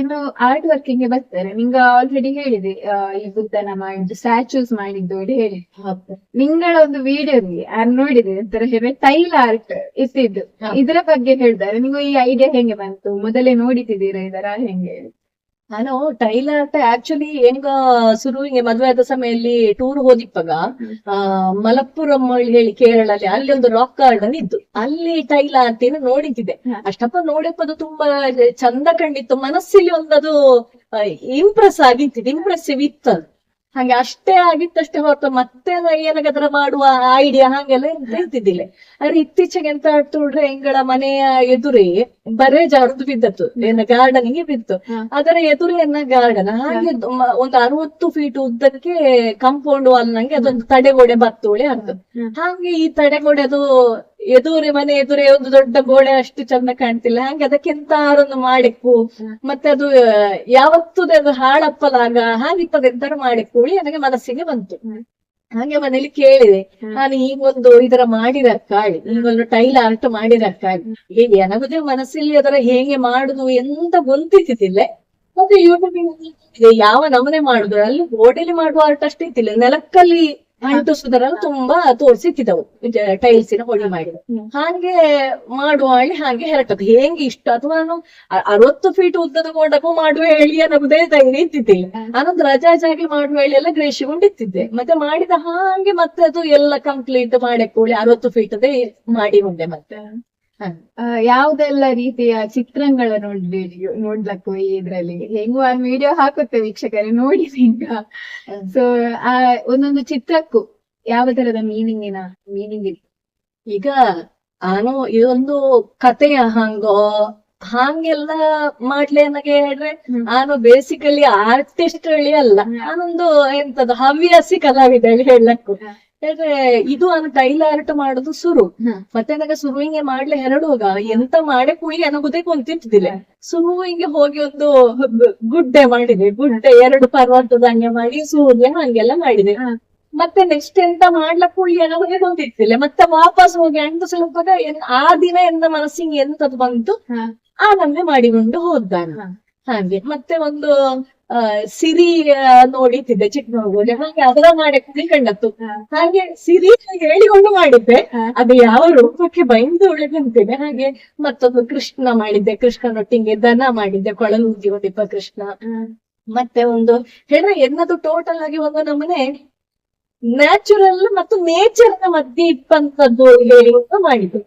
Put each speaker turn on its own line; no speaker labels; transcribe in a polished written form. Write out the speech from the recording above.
ಇನ್ನು art working ಗೆ ಬರ್ತಾರೆ. ನಿಂಗ ಆಲ್ರೆಡಿ ಹೇಳಿದೆ, ಈ ಬುದ್ಧನ ಮಾಡಿದ್ದು ಸ್ಟ್ಯಾಚೂಸ್ ಮಾಡಿದ್ದು ಹೇಳಿ ಹೇಳಿ. ನಿಂಗಳ ಒಂದು ವಿಡಿಯೋಗೆ ನಾನು ನೋಡಿದೆ, ಒಂಥರ ಹೇಳಿ ಟೈಲ್ ಆರ್ಟ್ ಇತ್ತಿದ್ದು. ಇದರ ಬಗ್ಗೆ ಹೇಳ್ತಾರೆ. ನಿಂಗೆ ಈ ಐಡಿಯಾ ಹೆಂಗೆ ಬಂತು? ಮೊದಲೇ ನೋಡಿತಿದ್ದೀರಾ ಇದರ ಹೆಂಗೆ?
ನಾನು ಟೈಲ್ ಆರ್ಟ್ ಆಕ್ಚುಲಿ ಹೆಂಗ ಶುರು ಹಿಂಗೆ ಮದುವೆ ಆದ ಸಮಯಲ್ಲಿ ಟೂರ್ ಹೋದಿಪ್ಪಾಗ ಮಲಪ್ಪುರಂ ಹೇಳಿ ಕೇರಳಲ್ಲಿ ಅಲ್ಲಿ ಒಂದು ರಾಕ್ ಗಾರ್ಡನ್ ಇದ್ದು, ಅಲ್ಲಿ ಟೈಲ್ ಆರ್ಟ್ ನೋಡಿದ್ದೆ. ಅಷ್ಟಪ್ಪ ನೋಡಪ್ಪದು ತುಂಬಾ ಚಂದ ಕಂಡಿತ್ತು, ಮನಸ್ಸಲ್ಲಿ ಒಂದದು ಇಂಪ್ರೆಸ್ ಆಗಿತ್ತು, ಇಂಪ್ರೆಸಿವ್ ಇತ್ತು. ಹಾಗೆ ಅಷ್ಟೇ ಆಗಿತ್ತಷ್ಟೇ ಹೊರತು ಮತ್ತೆ ಏನಾಗದ್ರ ಮಾಡುವ ಐಡಿಯಾ ಹಾಗೆಲ್ಲ ಇರ್ತಿದ್ದಿಲ್ಲ. ಆದ್ರೆ ಇತ್ತೀಚೆಗೆ ಎಂತ ಆಡ್ತು ನೋಡ್ರೆ, ಎಂಗಳ ಮನೆಯ ಎದುರೇ ಬರೇ ಜಾರದು ಬಿದ್ದತ್ತು, ಏನ ಗಾರ್ಡನಿಗೆ ಬಿತ್ತು. ಅದರ ಎದುರೇನ ಗಾರ್ಡನ್ ಹಾಗೆ ಒಂದು 60 ಫೀಟ್ ಉದ್ದಕ್ಕೆ ಕಾಂಪೌಂಡ್ ವಾಲ್ ನಂಗೆ ಅದೊಂದು ತಡೆಗೋಡೆ ಬತ್ತೋಳೆ ಅದು. ಹಾಗೆ ಈ ತಡೆಗೋಡೆ ಅದು ಮನೆ ಎದುರೇ ಒಂದು ದೊಡ್ಡ ಗೋಡೆ ಅಷ್ಟು ಚಂದ ಕಾಣ್ತಿಲ್ಲ, ಹಾಗೆ ಅದಕ್ಕೆಂತ ಒಂದು ಮಾಡಿಕ್ಕು. ಮತ್ತೆ ಅದು ಯಾವತ್ತೂ ಅದು ಹಾಳಪ್ಪಲಾಗ ಹಾಗಿಪ್ಪದೆಂತಾರು ಮಾಡಿಕ್ಕು ನನಗೆ ಮನಸ್ಸಿಗೆ ಬಂತು. ಹಾಗೆ ಮನೇಲಿ ಕೇಳಿದೆ, ನಾನು ಈಗೊಂದು ಇದರ ಮಾಡಿರಕ್ಕಾಳಿ, ಈಗೊಂದು ಟೈಲ್ ಆರ್ಟ್ ಮಾಡಿರಕ್ಕಾಳಿ ಹೇಗೆ ನನಗುದೇ ಮನಸ್ಸಲ್ಲಿ ಅದರ ಹೇಗೆ ಮಾಡುದು ಎಂತ ಗೊತ್ತಿದ್ದಿಲ್ಲ. ಮತ್ತೆ ಯೂಟ್ಯೂಬ್ ಯಾವ ನಮನೆ ಮಾಡುದು, ಅಲ್ಲಿ ಗೋಡೆಲಿ ಮಾಡುವ ಆರ್ಟ್ ಅಷ್ಟೇ ಇತ್ತಿಲ್ಲ, ನೆಲಕ್ಕಲ್ಲಿ ಅಂಟಿಸುದರೆಲ್ಲ ತುಂಬಾ ತೋರಿಸಿತ್ತಿದ್ದವು ಟೈಲ್ಸಿನ ಹೊಡಿ ಮಾಡಿ. ಹಾಗೆ ಮಾಡುವ ಹಾಗೆ ಹೆರಟದು ಹೇಗೆ ಇಷ್ಟ, ಅಥವಾ ನಾನು 60 ಫೀಟ್ ಉದ್ದದ ಗೋಡಕ್ಕೂ ಮಾಡುವ ಹೇಳಿ ನಮ್ಮದೇ ಧೈರ್ಯ ಇತ್ತಿದ್ದಿಲ್ಲ. ನಾನೊಂದು ರಜಾಜಾಗಿ ಮಾಡುವ ಹೇಳಿ ಎಲ್ಲ ಗ್ರೇಷಿಕೊಂಡಿತ್ತಿದ್ದೆ. ಮತ್ತೆ ಮಾಡಿದ ಹಾಗೆ ಮತ್ತೆ ಅದು ಎಲ್ಲ ಕಂಪ್ಲೀಟ್ ಮಾಡಕ್ಕೆ 60 ಫೀಟ್ ಅದೇ ಮಾಡಿ ಉಂಡೆ. ಮತ್ತೆ
ಯಾವ್ದೆಲ್ಲ ರೀತಿಯ ಚಿತ್ರಗಳ ನೋಡ್ಲಕ್ಕೂ ಇದ್ರಲ್ಲಿ ಹೆಂಗು ಆ ವಿಡಿಯೋ ಹಾಕುತ್ತೆ ವೀಕ್ಷಕರೇ ನೋಡಿ ಈಗ. ಸೊ ಆ ಒಂದೊಂದು ಚಿತ್ರಕ್ಕೂ ಯಾವ ತರದ ಮೀನಿಂಗ್ ಇದೆ?
ಈಗ ನಾನು ಇದೊಂದು ಕಥೆಯ ಹಂಗೆಲ್ಲ ಮಾಡ್ಲಿ ನನಗೆ ಹೇಳ್ರೆ, ನಾನು ಬೇಸಿಕಲಿ ಆರ್ಟಿಸ್ಟ್ ಹೇಳಿ ಅಲ್ಲ, ನಾನೊಂದು ಎಂತದ ಹವ್ಯಾಸಿ ಕಲಾವಿದ ಹೇಳಿ ಹೇಳಕ್ಕೂ. ಯಾಕಂದ್ರೆ ಇದು ನಾನು ಟೈಲ್ ಆರ್ಟ್ ಮಾಡುದು ಶುರು. ಮತ್ತೆ ನನಗೆ ಶುರುವಿಗೆ ಮಾಡ್ಲಿ ಹೆರಡುವಾಗ ಎಂತ ಮಾಡೇ ಕುಳಿ ನನಗುದೇ ಕುಂತಿದ್ದಿಲ್ಲ. ಶುರುವಿಗೆ ಹೋಗಿ ಒಂದು ಗುಡ್ಡೆ ಮಾಡಿದೆ, ಗುಡ್ಡೆ 2 ಪರ್ವತದ ಹಂಗೆ ಮಾಡಿ ಸೂರ್ಯ ಹಂಗೆಲ್ಲ ಮಾಡಿದೆ. ಮತ್ತೆ ನೆಕ್ಸ್ಟ್ ಎಂತ ಮಾಡ್ಲಕ್ ಕುಳಿ ನನಗೆ ಕುಂತಿದ್ದಿಲ್ಲ. ಮತ್ತೆ ವಾಪಸ್ ಹೋಗಿ ಅಂಟು ಸ್ವಲ್ಪದ ಆ ದಿನ ಎಂತ ಮನಸ್ಸಿಗೆ ಎಂತದ್ದು ಬಂತು ಆ ನಮ್ಗೆ ಮಾಡಿಕೊಂಡು ಹೋದ್ದಾನ. ಹಾಗೆ ಮತ್ತೆ ಒಂದು ಸಿರಿ ನೋಡಿತಿದ್ದೆ ಚಿಕ್ಕಮಗಳೂರು, ಹಾಗೆ ಅದರ ಮಾಡಿ ಕಂಡತ್ತು. ಹಾಗೆ ಸಿರಿ ಹೇಳಿಕೊಂಡು ಮಾಡಿದ್ದೆ, ಅದು ಯಾವ ರೂಪಕ್ಕೆ ಬೈಂದು ಉಳಿದಂತೇನೆ. ಹಾಗೆ ಮತ್ತೊಂದು ಕೃಷ್ಣ ಮಾಡಿದ್ದೆ, ಕೃಷ್ಣನೊಟ್ಟಿಗೆ ದನ ಮಾಡಿದ್ದೆ, ಕೊಳಲೂದಿ ಹೊಡಿಪ ಕೃಷ್ಣ. ಮತ್ತೆ ಒಂದು ಹೇಳಿದ್ರೆ ಎನ್ನದು ಟೋಟಲ್ ಆಗಿ ಒಂದು ನಮ್ಮನೆ ನ್ಯಾಚುರಲ್ ಮತ್ತು ನೇಚರ್ ನ ಮಧ್ಯೆ ಇಪ್ಪಂತದ್ದು ಹೇಳಿ ಮಾಡಿದ್ದು.